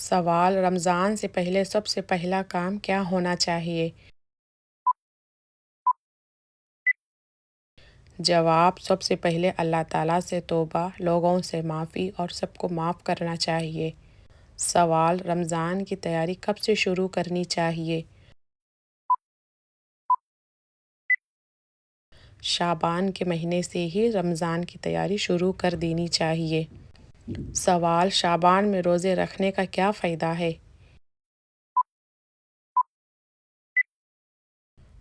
سوال: رمضان سے پہلے سب سے پہلا کام کیا ہونا چاہیے؟ جواب: سب سے پہلے اللہ تعالیٰ سے توبہ، لوگوں سے معافی اور سب کو معاف کرنا چاہیے۔ سوال: رمضان کی تیاری کب سے شروع کرنی چاہیے؟ شعبان کے مہینے سے ہی رمضان کی تیاری شروع کر دینی چاہیے۔ سوال: شعبان میں روزے رکھنے کا کیا فائدہ ہے؟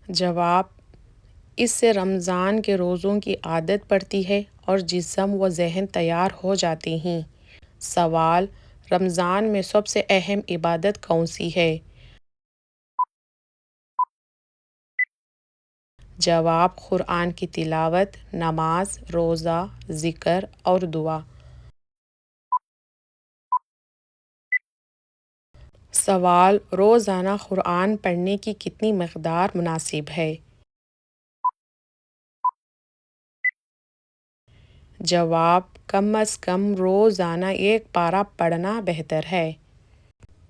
جواب: اس سے رمضان کے روزوں کی عادت پڑتی ہے اور جسم و ذہن تیار ہو جاتے ہیں۔ سوال: رمضان میں سب سے اہم عبادت کون سی ہے؟ جواب: قرآن کی تلاوت، نماز، روزہ، ذکر اور دعا۔ سوال: روزانہ قرآن پڑھنے کی کتنی مقدار مناسب ہے؟ جواب: کم از کم روزانہ ایک پارہ پڑھنا بہتر ہے۔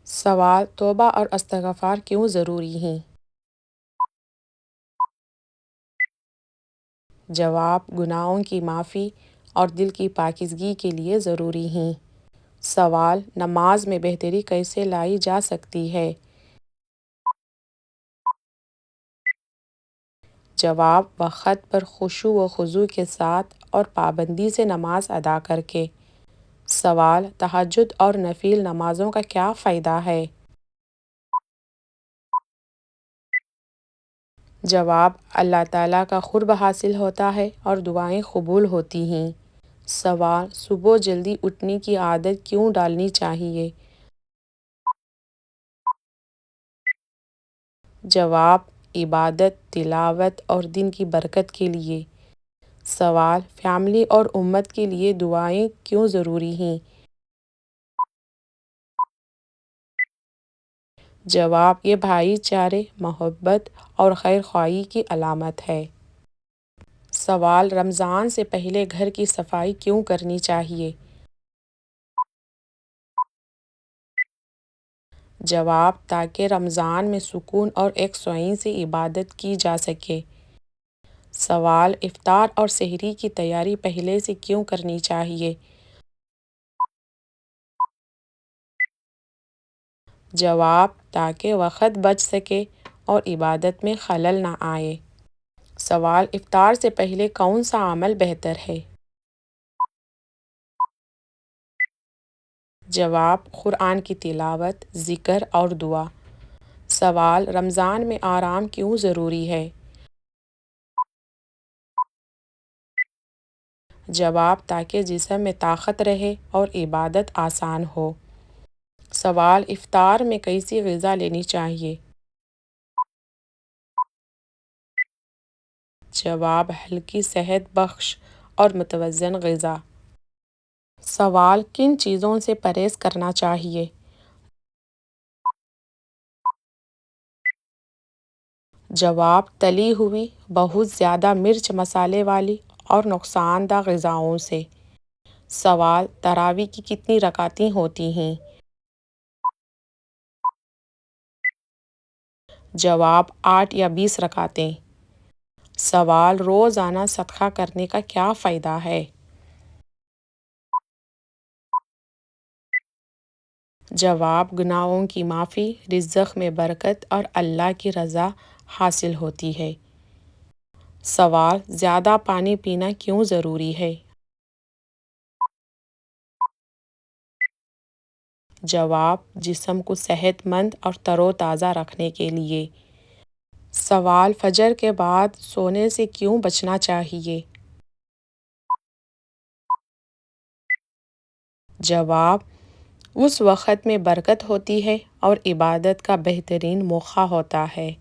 سوال: توبہ اور استغفار کیوں ضروری ہیں؟ جواب: گناہوں کی معافی اور دل کی پاکیزگی کے لیے ضروری ہیں۔ سوال: نماز میں بہتری کیسے لائی جا سکتی ہے؟ جواب: وقت پر خشوع و خضوع کے ساتھ اور پابندی سے نماز ادا کر کے۔ سوال: تہجد اور نفل نمازوں کا کیا فائدہ ہے؟ جواب: اللہ تعالیٰ کا قرب حاصل ہوتا ہے اور دعائیں قبول ہوتی ہیں۔ سوال: صبح جلدی اٹھنے کی عادت کیوں ڈالنی چاہیے؟ جواب: عبادت، تلاوت اور دن کی برکت کے لیے۔ سوال: فیملی اور امت کے لیے دعائیں کیوں ضروری ہیں؟ جواب: یہ بھائی چارے، محبت اور خیر خواہی کی علامت ہے۔ سوال: رمضان سے پہلے گھر کی صفائی کیوں کرنی چاہیے؟ جواب: تاکہ رمضان میں سکون اور یکسوئی سے عبادت کی جا سکے۔ سوال: افطار اور سحری کی تیاری پہلے سے کیوں کرنی چاہیے؟ جواب: تاکہ وقت بچ سکے اور عبادت میں خلل نہ آئے۔ سوال: افطار سے پہلے کون سا عمل بہتر ہے؟ جواب: قرآن کی تلاوت، ذکر اور دعا۔ سوال: رمضان میں آرام کیوں ضروری ہے؟ جواب: تاکہ جسم میں طاقت رہے اور عبادت آسان ہو۔ سوال: افطار میں کیسی غذا لینی چاہیے؟ جواب: ہلکی، صحت بخش اور متوازن غذا۔ سوال: کن چیزوں سے پرہیز کرنا چاہیے؟ جواب: تلی ہوئی، بہت زیادہ مرچ مسالے والی اور نقصان دہ غذاؤں سے۔ سوال: تراویح کی کتنی رکعتیں ہوتی ہیں؟ جواب: 8 یا 20 رکعتیں۔ سوال: روزانہ صدقہ کرنے کا کیا فائدہ ہے؟ جواب: گناہوں کی معافی، رزق میں برکت اور اللہ کی رضا حاصل ہوتی ہے۔ سوال: زیادہ پانی پینا کیوں ضروری ہے؟ جواب: جسم کو صحت مند اور تر و تازہ رکھنے کے لیے۔ سوال: فجر کے بعد سونے سے کیوں بچنا چاہیے؟ جواب: اس وقت میں برکت ہوتی ہے اور عبادت کا بہترین موقع ہوتا ہے۔